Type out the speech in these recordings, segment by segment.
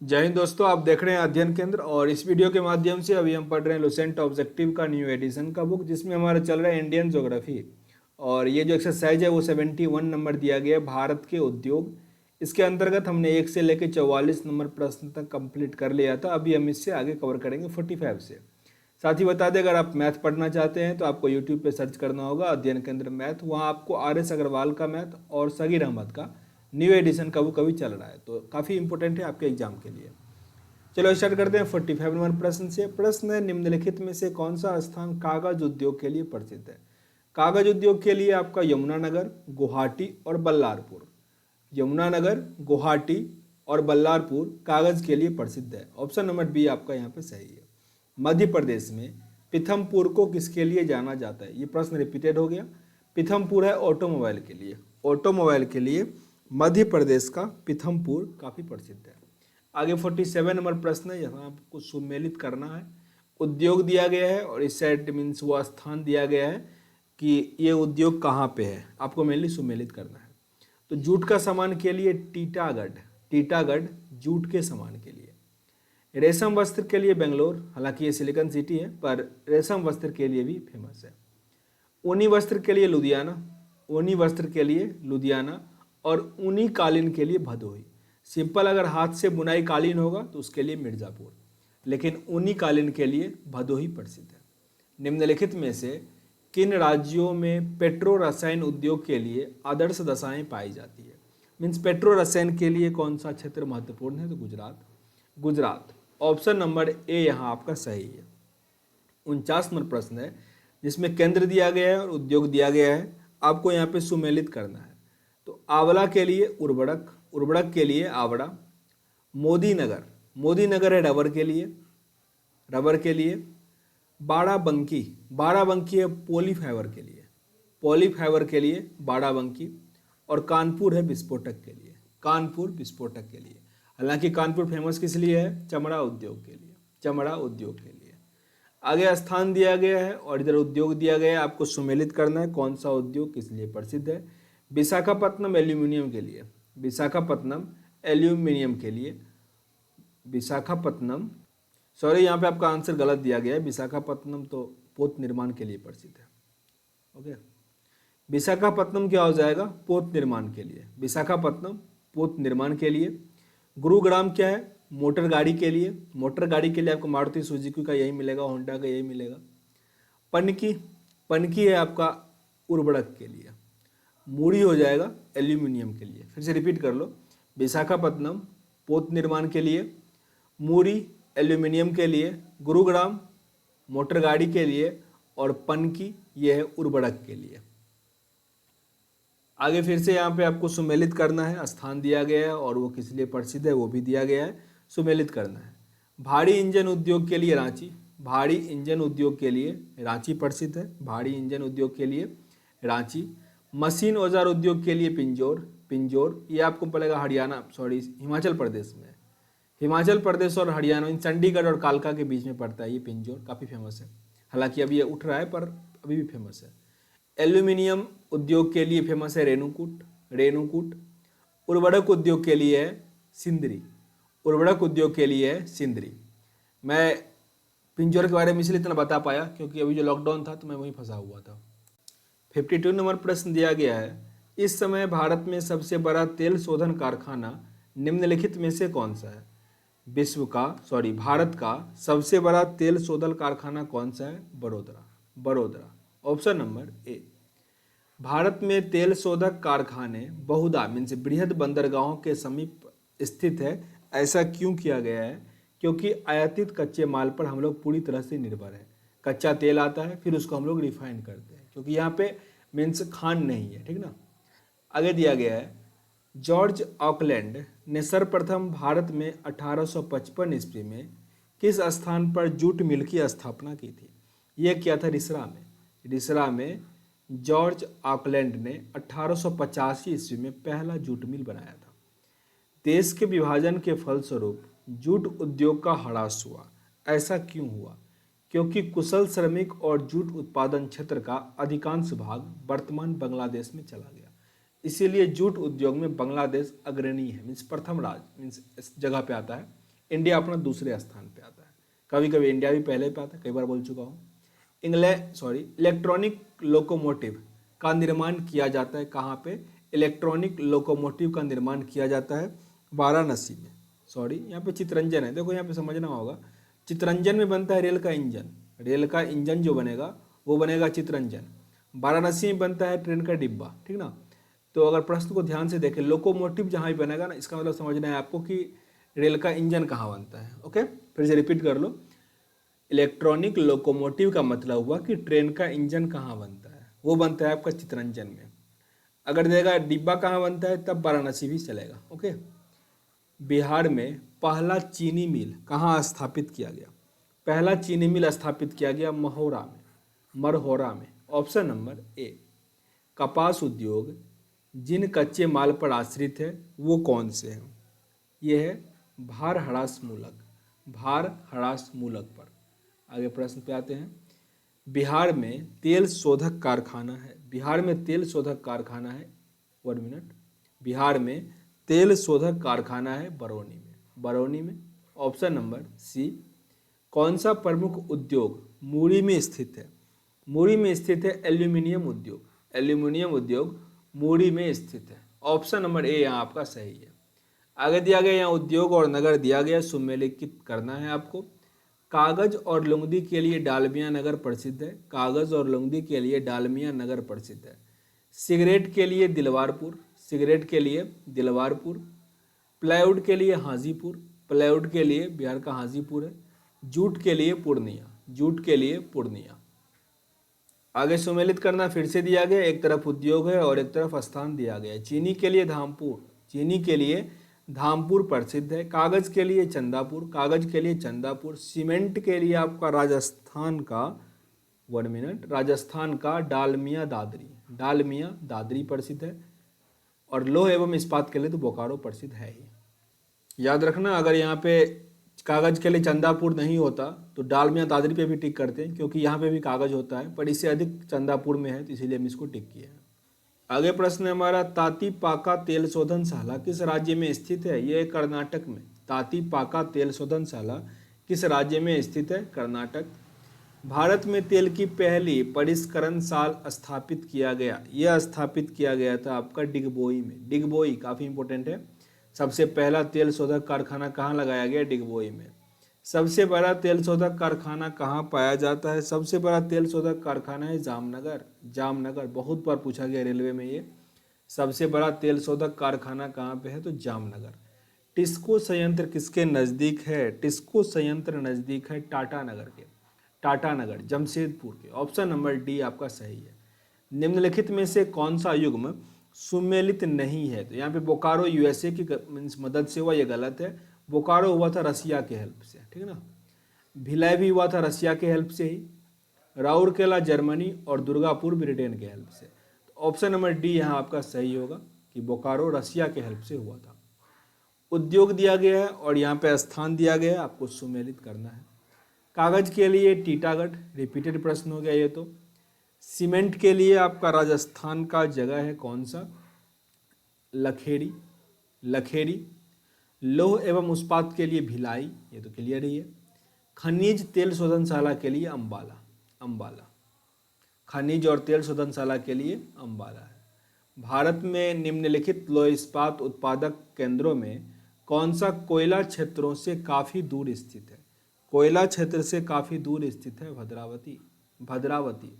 जय हिंद दोस्तों, आप देख रहे हैं अध्ययन केंद्र। और इस वीडियो के माध्यम से अभी हम पढ़ रहे हैं लुसेंट ऑब्जेक्टिव का न्यू एडिशन का बुक, जिसमें हमारा चल रहा है इंडियन ज्योग्राफी। और ये जो एक्सरसाइज है वो 71 नंबर दिया गया है, भारत के उद्योग। इसके अंतर्गत हमने 1 से लेकर 44 नंबर प्रश्न तक कंप्लीट कर लिया था। अभी हम इससे आगे कवर करेंगे 45 से। साथ ही बता दें, अगर आप मैथ पढ़ना चाहते हैं तो आपको यूट्यूब पे सर्च करना होगा अध्ययन केंद्र मैथ। वहाँ आपको RS अग्रवाल का मैथ और सगीर अहमद का न्यू एडिशन का बुक अभी चल रहा है, तो काफ़ी इंपॉर्टेंट है आपके एग्जाम के लिए। चलो स्टार्ट करते हैं 45 नंबर प्रश्न से। प्रश्न है, निम्नलिखित में से कौन सा स्थान कागज उद्योग के लिए प्रसिद्ध है? कागज उद्योग के लिए आपका यमुनानगर, गुवाहाटी और बल्लारपुर। यमुनानगर, गुवाहाटी और बल्लारपुर कागज के लिए प्रसिद्ध है। ऑप्शन नंबर बी आपका यहाँ पे सही है। मध्य प्रदेश में पीथमपुर को किसके लिए जाना जाता है? ये प्रश्न रिपीटेड हो गया। पीथमपुर है ऑटोमोबाइल के लिए। ऑटोमोबाइल के लिए मध्य प्रदेश का पीथमपुर काफ़ी प्रसिद्ध है। आगे 47 नंबर प्रश्न है, यहाँ आपको सुमेलित करना है। उद्योग दिया गया है और इस साइड मीन्स वो स्थान दिया गया है कि ये उद्योग कहाँ पे है, आपको मेनली सुमेलित करना है। तो जूट का सामान के लिए टीटागढ़, टीटागढ़ जूट के सामान के लिए। रेशम वस्त्र के लिए बेंगलोर, हालांकि ये सिलिकॉन सिटी है पर रेशम वस्त्र के लिए भी फेमस है। ऊनी वस्त्र के लिए लुधियाना, ऊनी वस्त्र के लिए लुधियाना और ऊनी कालीन के लिए भदोही। सिंपल अगर हाथ से बुनाई कालीन होगा तो उसके लिए मिर्ज़ापुर, लेकिन ऊनी कालीन के लिए भदोही प्रसिद्ध है। निम्नलिखित में से किन राज्यों में पेट्रो रसायन उद्योग के लिए आदर्श दशाएं पाई जाती है? मीन्स पेट्रो रसायन के लिए कौन सा क्षेत्र महत्वपूर्ण है? तो गुजरात। गुजरात ऑप्शन नंबर ए यहाँ आपका सही है। 49 नंबर प्रश्न है, जिसमें केंद्र दिया गया है और उद्योग दिया गया है। आपको यहाँ पे सुमेलित करना है। तो आंवला के लिए उर्वरक, उर्वरक के लिए आवड़ा। मोदी नगर, मोदी नगर है रबर के लिए, रबर के लिए। बाराबंकी, बाराबंकी है पॉलीफाइबर के लिए, पॉलीफाइबर के लिए बाराबंकी। और कानपुर है विस्फोटक के लिए, कानपुर विस्फोटक के लिए। हालांकि कानपुर फेमस किस लिए है? चमड़ा उद्योग के लिए, चमड़ा उद्योग के लिए। आगे स्थान दिया गया है और इधर उद्योग दिया गया है। आपको सुमेलित करना है कौन सा उद्योग किस लिए प्रसिद्ध है। विशाखापत्तनम एल्यूमिनियम के लिए, विशाखापत्तनम एल्यूमिनियम के लिए। विशाखापत्तनम, सॉरी यहाँ पे आपका आंसर गलत दिया गया है। विशाखापत्तनम तो पोत निर्माण के लिए प्रसिद्ध है। ओके, विशाखापत्तनम क्या हो जाएगा? पोत निर्माण के लिए। विशाखापत्तनम पोत निर्माण के लिए। गुरुग्राम क्या है? मोटर गाड़ी के लिए। मोटर गाड़ी के लिए आपको मारुति सुजुकी का यही मिलेगा, होंडा का यही मिलेगा। पनकी, पनकी है आपका उर्वरक के लिए। मूरी हो जाएगा एल्यूमिनियम के लिए। फिर से रिपीट कर लो, विशाखापत्तनम पोत निर्माण के लिए, मूरी एल्यूमिनियम के लिए, गुरुग्राम मोटर गाड़ी के लिए और पनकी यह है उर्वरक के लिए। आगे फिर से यहाँ पे आपको सुमेलित करना है। स्थान दिया गया है और वो किस लिए प्रसिद्ध है वो भी दिया गया है, सुमेलित करना है। भारी इंजन उद्योग के लिए रांची, भारी इंजन उद्योग के लिए रांची प्रसिद्ध है, भारी इंजन उद्योग के लिए रांची। मशीन औजार उद्योग के लिए पिंजौर, पिंजौर ये आपको पड़ेगा हरियाणा, सॉरी हिमाचल प्रदेश में। हिमाचल प्रदेश और हरियाणा, इन चंडीगढ़ और कालका के बीच में पड़ता है ये पिंजौर, काफ़ी फेमस है। हालांकि अभी ये उठ रहा है पर अभी भी फेमस है। एल्यूमिनियम उद्योग के लिए फेमस है रेणुकूट, रेणुकूट। उर्वरक उद्योग के लिए है सिंदरी, उर्वरक उद्योग के लिए है सिंदरी। मैं पिंजौर के बारे में इसलिए इतना बता पाया क्योंकि अभी जो लॉकडाउन था तो मैं वहीं फंसा हुआ था। 52 नंबर प्रश्न दिया गया है, इस समय भारत में सबसे बड़ा तेल शोधन कारखाना निम्नलिखित में से कौन सा है? भारत का सबसे बड़ा तेल शोधन कारखाना कौन सा है? बड़ोदरा, बड़ोदरा। ऑप्शन नंबर ए। भारत में तेल शोधक कारखाने बहुधा मीन्स बृहद बंदरगाहों के समीप स्थित है। ऐसा क्यों किया गया है? क्योंकि आयातित कच्चे माल पर हम लोग पूरी तरह से निर्भर है। कच्चा तेल आता है फिर उसको हम लोग रिफाइन करते हैं, क्योंकि यहाँ पे मीन्स खान नहीं है, ठीक ना। आगे दिया गया है, जॉर्ज ऑकलैंड ने सर्वप्रथम भारत में 1855 ईस्वी में किस स्थान पर जूट मिल की स्थापना की थी? यह किया था रिसरा में, रिसरा में जॉर्ज ऑकलैंड ने 1885 ईस्वी में पहला जूट मिल बनाया था। देश के विभाजन के फलस्वरूप जूट उद्योग का ह्रास हुआ। ऐसा क्यों हुआ? क्योंकि कुशल श्रमिक और जूट उत्पादन क्षेत्र का अधिकांश भाग वर्तमान बांग्लादेश में चला गया। इसीलिए जूट उद्योग में बांग्लादेश अग्रणी है, मीन्स प्रथम राज्य, मीन्स इस जगह पे आता है। इंडिया अपना दूसरे स्थान पे आता है। कभी कभी इंडिया भी पहले पे आता है, कई बार बोल चुका हूँ। इलेक्ट्रॉनिक लोकोमोटिव का निर्माण किया जाता है कहाँ पे? इलेक्ट्रॉनिक लोकोमोटिव का निर्माण किया जाता है वाराणसी में। यहाँ पे चितरंजन है, देखो यहाँ पे समझना होगा। चितरंजन में बनता है रेल का इंजन। रेल का इंजन जो बनेगा वो बनेगा चितरंजन। वाराणसी में बनता है ट्रेन का डिब्बा, ठीक ना। तो अगर प्रश्न को ध्यान से देखें, लोकोमोटिव जहाँ भी बनेगा ना, इसका मतलब समझना है आपको कि रेल का इंजन कहाँ बनता है। ओके, फिर से रिपीट कर लो। इलेक्ट्रॉनिक लोकोमोटिव का मतलब हुआ कि ट्रेन का इंजन कहाँ बनता है, वो बनता है आपका चितरंजन में। अगर देगा डिब्बा कहाँ बनता है, तब वाराणसी भी चलेगा। ओके। बिहार में पहला चीनी मिल कहाँ स्थापित किया गया? पहला चीनी मिल स्थापित किया गया मरहोरा में। ऑप्शन नंबर ए। कपास उद्योग जिन कच्चे माल पर आश्रित है वो कौन से हैं? ये है भार हड़ास मूलक पर। आगे प्रश्न पे आते हैं। बिहार में तेल शोधक कारखाना है। 1 मिनट। बिहार में तेल शोधक कारखाना है बरौनी में। Option number C. कौन सा प्रमुख उद्योग मुरी में स्थित है? मुरी में स्थित है एल्यूमिनियम उद्योग मुरी में स्थित है। ऑप्शन नंबर ए यहाँ आपका सही है। आगे दिया गया यहाँ उद्योग और नगर दिया गया, सुमेलित करना है आपको। कागज और लुगदी के लिए डालमिया नगर प्रसिद्ध है। सिगरेट के लिए दिलवारपुर। प्लाईवुड के लिए बिहार का हाजीपुर है। जूट के लिए पूर्णिया। आगे सुमेलित करना फिर से दिया गया, एक तरफ उद्योग है और एक तरफ स्थान दिया गया है। चीनी के लिए धामपुर प्रसिद्ध है। कागज के लिए चंदापुर। सीमेंट के लिए आपका राजस्थान का डालमिया दादरी प्रसिद्ध है। और लोह एवं इस्पात के लिए तो बोकारो प्रसिद्ध है ही। याद रखना, अगर यहाँ पे कागज के लिए चंदापुर नहीं होता तो डालमिया दादरी पे भी टिक करते हैं, क्योंकि यहाँ पे भी कागज होता है, पर इससे अधिक चंदापुर में है, तो इसीलिए हम इसको टिक किए हैं। आगे प्रश्न है हमारा, तातीपाका तेल शोधनशाला किस राज्य में स्थित है? ये कर्नाटक में। तातीपाका तेल शोधनशाला किस राज्य में स्थित है? कर्नाटक। भारत में तेल की पहली परिष्करण साल स्थापित किया गया, यह स्थापित किया गया था आपका डिगबोई में। डिगबोई काफ़ी इंपॉर्टेंट है। सबसे पहला तेल शोधक कारखाना कहाँ लगाया गया? डिगबोई में। सबसे बड़ा तेल शोधक कारखाना कहाँ पाया जाता है? सबसे बड़ा तेल शोधक कारखाना है जामनगर। बहुत बार पूछा गया रेलवे में ये। सबसे बड़ा तेल शोधक कारखाना कहाँ पे है? तो जामनगर। टिस्को संयंत्र किसके नज़दीक है? टिस्को संयंत्र नज़दीक है टाटानगर जमशेदपुर के। ऑप्शन नंबर डी आपका सही है। निम्नलिखित में से कौन सा युग्म सुमेलित नहीं है? तो यहाँ पे बोकारो यूएसए की मदद से हुआ, ये गलत है। बोकारो हुआ था रसिया के हेल्प से, ठीक है ना। भिलाई भी हुआ था रसिया के हेल्प से ही। राउरकेला जर्मनी और दुर्गापुर ब्रिटेन के हेल्प से। तो ऑप्शन नंबर डी यहाँ आपका सही होगा कि बोकारो रसिया के हेल्प से हुआ था। उद्योग दिया गया है और यहाँ पे स्थान दिया गया है, आपको सुमेलित करना है। कागज के लिए टीटागढ़, रिपीटेड प्रश्न हो गया ये तो। सीमेंट के लिए आपका राजस्थान का जगह है कौन सा? लखेड़ी। लौह एवं इस्पात के लिए भिलाई, ये तो क्लियर ही है। खनिज तेल शोधनशाला के लिए अम्बाला। खनिज और तेल शोधनशाला के लिए अम्बाला है। भारत में निम्नलिखित लौह इस्पात उत्पादक केंद्रों में कौन सा कोयला क्षेत्रों से काफ़ी दूर स्थित है? कोयला क्षेत्र से काफ़ी दूर स्थित है भद्रावती।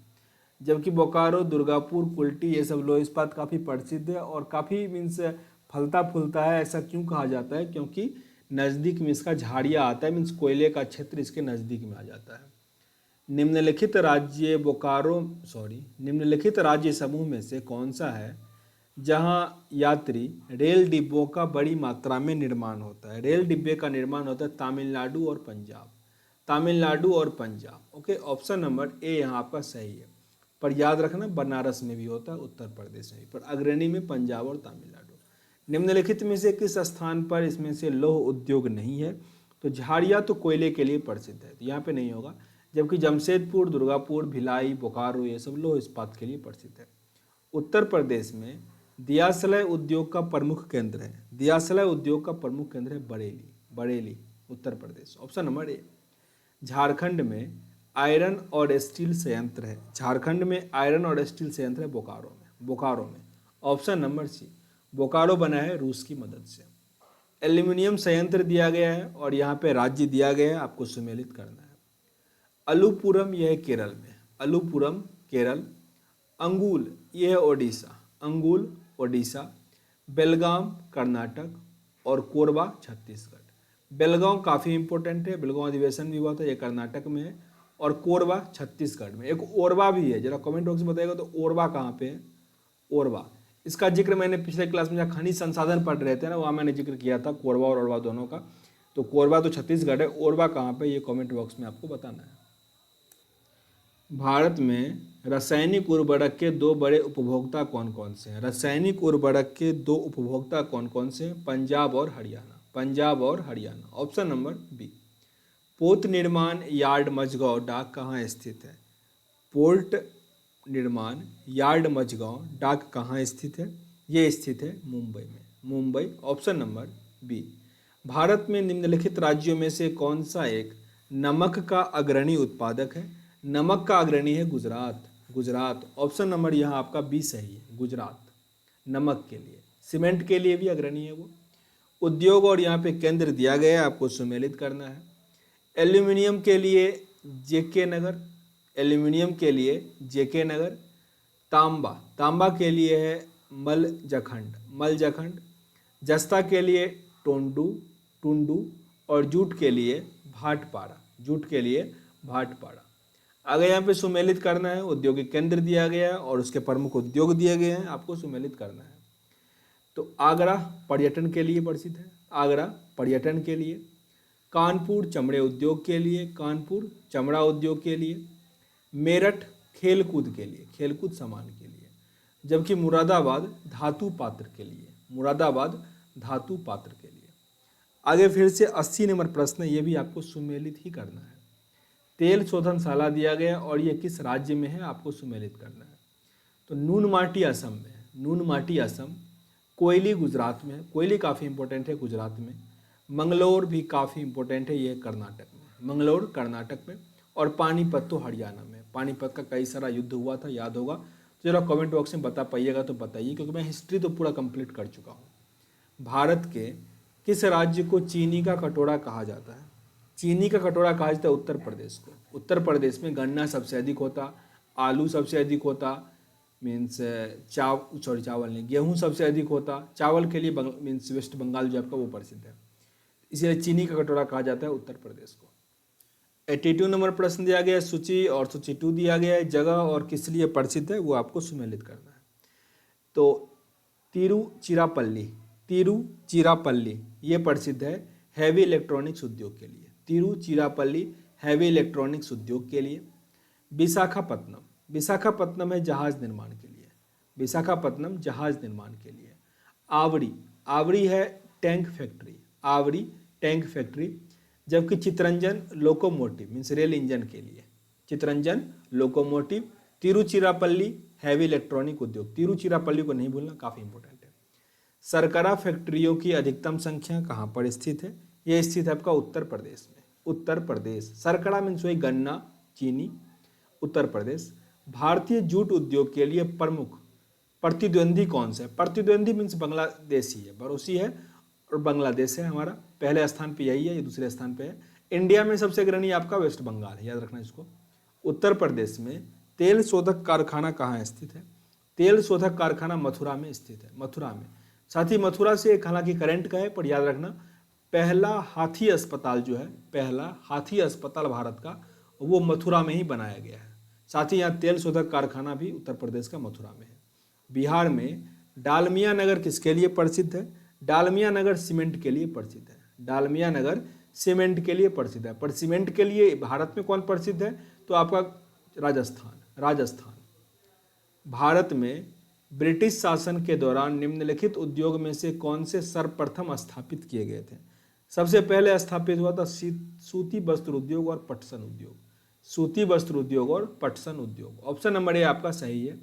जबकि बोकारो, दुर्गापुर, कुल्टी ये सब लौह इस्पात काफ़ी प्रसिद्ध है और काफ़ी मीन्स फलता फूलता है। ऐसा क्यों कहा जाता है? क्योंकि नज़दीक में इसका झाड़िया आता है, मीन्स कोयले का क्षेत्र इसके नज़दीक में आ जाता है। निम्नलिखित राज्य समूह में से कौन सा है जहां यात्री रेल डिब्बों का बड़ी मात्रा में निर्माण होता है? रेल डिब्बे का निर्माण होता है तमिलनाडु और पंजाब। ओके, ऑप्शन नंबर ए यहाँ आपका सही है। पर याद रखना, बनारस में भी होता है, उत्तर प्रदेश में भी, पर अग्रणी में पंजाब और तमिलनाडु। निम्नलिखित में से किस स्थान पर इसमें से लौह उद्योग नहीं है? तो झाड़िया तो कोयले के लिए प्रसिद्ध है, तो यहाँ पे नहीं होगा। जबकि जमशेदपुर, दुर्गापुर, भिलाई, बोकारो ये सब लौह इस्पात के लिए प्रसिद्ध है। उत्तर प्रदेश में दियासलाई उद्योग का प्रमुख केंद्र है Bareilly. Uttar Pradesh. Option number A. Jharkhand में आयरन और स्टील संयंत्र है, झारखंड में आयरन और स्टील संयंत्र है बोकारो में, बोकारो में। ऑप्शन नंबर सी, बोकारो बना है रूस की मदद से। एल्यूमिनियम संयंत्र दिया गया है और यहाँ पे राज्य दिया गया है, आपको सम्मिलित करना है। अलुपुरम यह है केरल में, अलुपुरम केरल। अंगुल यह है ओडिशा, अंगुल ओडिशा। बेलगाम कर्नाटक और कोरबा छत्तीसगढ़। बेलगांव काफ़ी इंपॉर्टेंट है, बेलगांव अधिवेशन भी हुआ था, ये कर्नाटक में है। और कोरबा छत्तीसगढ़ में। एक ओरवा भी है, जरा कमेंट बॉक्स में बताइएगा तो ओरवा कहाँ पे है, ओरवा। इसका जिक्र मैंने पिछले क्लास में जहाँ खनिज संसाधन पढ़ रहे थे ना, वहाँ मैंने जिक्र किया था कोरबा और ओरवा दोनों का। तो कोरबा तो छत्तीसगढ़ है, ओरवा कहाँ पे, ये कमेंट बॉक्स में आपको बताना है। भारत में रासायनिक उर्वरक के दो बड़े उपभोक्ता कौन कौन से हैं? रासायनिक उर्वरक के दो उपभोक्ता कौन कौन से हैं? पंजाब और हरियाणा, पंजाब और हरियाणा। Option number B. पोत निर्माण यार्ड मझगांव डाक कहाँ स्थित है? पोर्ट निर्माण यार्ड मझगांव डाक कहाँ स्थित है? ये स्थित है मुंबई में, Mumbai. Option number B. Bharat में निम्नलिखित राज्यों में से कौन सा एक नमक का अग्रणी उत्पादक है? नमक का अग्रणी है गुजरात, गुजरात। ऑप्शन नंबर यहाँ आपका बी सही है, गुजरात। नमक के लिए, सीमेंट के लिए भी अग्रणी है वो। उद्योग और यहाँ पे केंद्र दिया गया है, आपको सम्मिलित करना है। एल्यूमिनियम के लिए जेके नगर, एल्यूमिनियम के लिए जेके नगर। तांबा, तांबा के लिए है मलजखंड, मलजखंड। जस्ता के लिए टोंडू, टुंडू। और जूट के लिए भाटपाड़ा, जूट के लिए भाटपाड़ा। आगे यहाँ पे सुमेलित करना है, औद्योगिक केंद्र दिया गया है और उसके प्रमुख उद्योग दिए गए हैं, आपको सुमेलित करना है। तो आगरा पर्यटन के लिए प्रसिद्ध है, आगरा पर्यटन के लिए। कानपुर चमड़े उद्योग के लिए, कानपुर चमड़ा उद्योग के लिए। मेरठ खेलकूद के लिए, खेलकूद सामान के लिए। जबकि मुरादाबाद धातु पात्र के लिए, मुरादाबाद धातु पात्र के लिए। आगे फिर से 80 नंबर प्रश्न, ये भी आपको सुमेलित ही करना है। तेल शोधनशाला दिया गया और ये किस राज्य में है, आपको सुमेलित करना है। तो नून माटी असम में है, नून माटी असम। कोयली गुजरात में है, कोयली काफ़ी इंपॉर्टेंट है गुजरात में। मंगलोर भी काफ़ी इंपॉर्टेंट है, ये कर्नाटक में, मंगलोर कर्नाटक में। और पानीपत तो हरियाणा में, पानीपत का कई सारा युद्ध हुआ था, याद होगा। तो जरा कमेंट बॉक्स में बता पाइएगा तो बताइए, क्योंकि मैं हिस्ट्री तो पूरा कंप्लीट कर चुका हूँ। भारत के किस राज्य को चीनी का कटोरा कहा जाता है? चीनी का कटोरा कहा जाता है उत्तर प्रदेश को। उत्तर प्रदेश में गन्ना सबसे अधिक होता, आलू सबसे अधिक होता, मीन्स चावल नहीं, गेहूं सबसे अधिक होता। चावल के लिए मीन्स वेस्ट बंगाल जो आपका वो प्रसिद्ध है, इसलिए चीनी का कटोरा कहा जाता है उत्तर प्रदेश को। 82 नंबर प्रश्न दिया गया है, सूची और सूची 2 दिया गया है। जगह और किस लिए प्रसिद्ध है वो आपको सुमेलित करना है। तो तिरुचिरापल्ली, तिरुचिरापल्ली ये प्रसिद्ध है हैवी इलेक्ट्रॉनिक्स उद्योग के लिए, तिरुचिरापल्ली हैवी इलेक्ट्रॉनिक्स उद्योग के लिए। विशाखापत्तनम, विशाखापत्तनम है जहाज निर्माण के लिए, विशाखापत्तनम जहाज निर्माण के लिए। आवड़ी, आवड़ी है tank factory, Avadi tank factory. जबकि Chittaranjan locomotive means rail engine के लिए, Chittaranjan locomotive. Tiruchirappalli heavy electronic उद्योग, तिरुचिरापल्ली को नहीं भूलना, काफ़ी इंपॉर्टेंट है। सरकरा फैक्ट्रियों की अधिकतम संख्या कहाँ पर स्थित है? ये स्थित है आपका उत्तर प्रदेश में, उत्तर प्रदेश। सरकरा मीन्स वही गन्ना, चीनी, उत्तर प्रदेश। भारतीय जूट उद्योग के लिए प्रमुख प्रतिद्वंदी कौन सा है? प्रतिद्वंदी मीन्स बांग्लादेश ही है, पड़ोसी है और बांग्लादेश है हमारा। पहले स्थान पे यही है, ये दूसरे स्थान पे है। इंडिया में सबसे अग्रणी आपका वेस्ट बंगाल है, याद रखना इसको। उत्तर प्रदेश में तेल शोधक कारखाना कहाँ स्थित है? तेल शोधक कारखाना मथुरा में स्थित है, मथुरा में। साथ ही मथुरा से एक हालांकि करंट का है, पर याद रखना पहला हाथी अस्पताल जो है, पहला हाथी अस्पताल भारत का, वो मथुरा में ही बनाया गया है। साथ ही यहाँ तेल शोधक कारखाना भी उत्तर प्रदेश का मथुरा में है। बिहार में डालमिया नगर किसके लिए प्रसिद्ध है? डालमिया नगर सीमेंट के लिए प्रसिद्ध है, डालमिया नगर सीमेंट के लिए प्रसिद्ध है। पर सीमेंट के लिए भारत में कौन प्रसिद्ध है? तो आपका राजस्थान, राजस्थान। भारत में ब्रिटिश शासन के दौरान निम्नलिखित उद्योग में से कौन से सर्वप्रथम स्थापित किए गए थे? सबसे पहले स्थापित हुआ था सूती वस्त्र उद्योग और पटसन उद्योग, सूती वस्त्र उद्योग और पटसन उद्योग। ऑप्शन नंबर ए आपका सही है।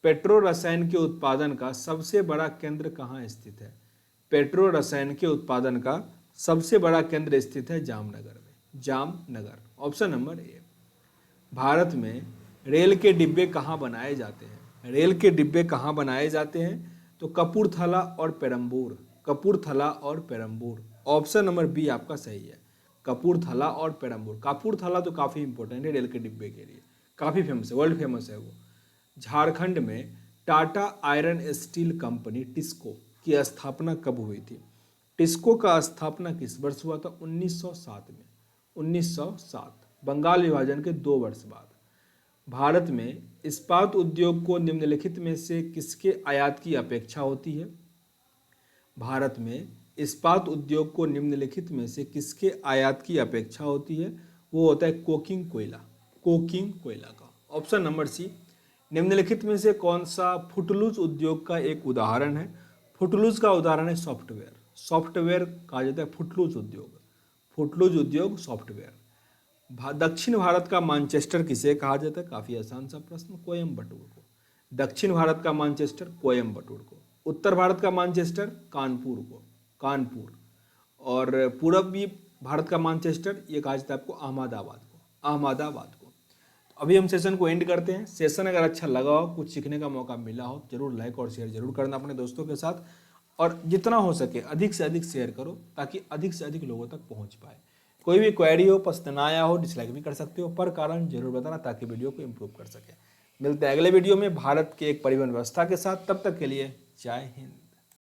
पेट्रो रसायन के उत्पादन का सबसे बड़ा केंद्र कहाँ स्थित है? पेट्रो रसायन के उत्पादन का सबसे बड़ा केंद्र स्थित है जामनगर में, जामनगर। ऑप्शन नंबर ए। भारत में रेल के डिब्बे कहाँ बनाए जाते हैं? रेल के डिब्बे कहाँ बनाए जाते हैं? तो कपूरथला और पेरम्बूर, कपूरथला और पेरम्बूर। ऑप्शन नंबर बी आपका सही है, कपूरथला और पेरम्बूर। कपूरथला तो काफ़ी इंपॉर्टेंट है रेल के डिब्बे के लिए, काफ़ी फेमस है, वर्ल्ड फेमस है वो। झारखंड में Tata iron steel company TISCO की स्थापना कब हुई थी? टिस्को का स्थापना किस वर्ष हुआ था? 1907 में, 1907, बंगाल विभाजन के 2 वर्ष बाद। भारत में इस्पात उद्योग को निम्नलिखित में से किसके आयात की अपेक्षा होती है? भारत में इस्पात उद्योग को निम्नलिखित में से किसके आयात की अपेक्षा होती है? वो होता है कोकिंग कोयला, कोकिंग कोयला का। Option number C. निम्नलिखित में से कौन सा फुटलूज उद्योग का एक उदाहरण है? फुटलूज का उदाहरण है सॉफ्टवेयर, सॉफ्टवेयर कहा जाता है फुटलूज उद्योग, फुटलूज उद्योग सॉफ्टवेयर। दक्षिण भारत का मानचेस्टर किसे कहा जाता है? काफ़ी आसान सा प्रश्न, कोयम्बटूर को। दक्षिण भारत का मानचेस्टर कोयम्बटूर को। उत्तर भारत का मानचेस्टर कानपुर को, कानपुर। और पूर्वी भारत का मानचेस्टर ये कहा जाता है आपको अहमदाबाद को, अहमदाबाद को। तो अभी हम सेशन को एंड करते हैं। सेशन अगर अच्छा लगा हो, कुछ सीखने का मौका मिला हो, जरूर लाइक और शेयर जरूर करना अपने दोस्तों के साथ, और जितना हो सके अधिक से अधिक शेयर करो ताकि अधिक से अधिक लोगों तक पहुंच पाए। कोई भी क्वेरी हो, पसंद ना आया हो, डिसलाइक भी कर सकते हो, पर कारण जरूर बताना ताकि वीडियो को इम्प्रूव कर सके। मिलते हैं अगले वीडियो में भारत के एक परिवहन व्यवस्था के साथ। तब तक के लिए जय हिंद।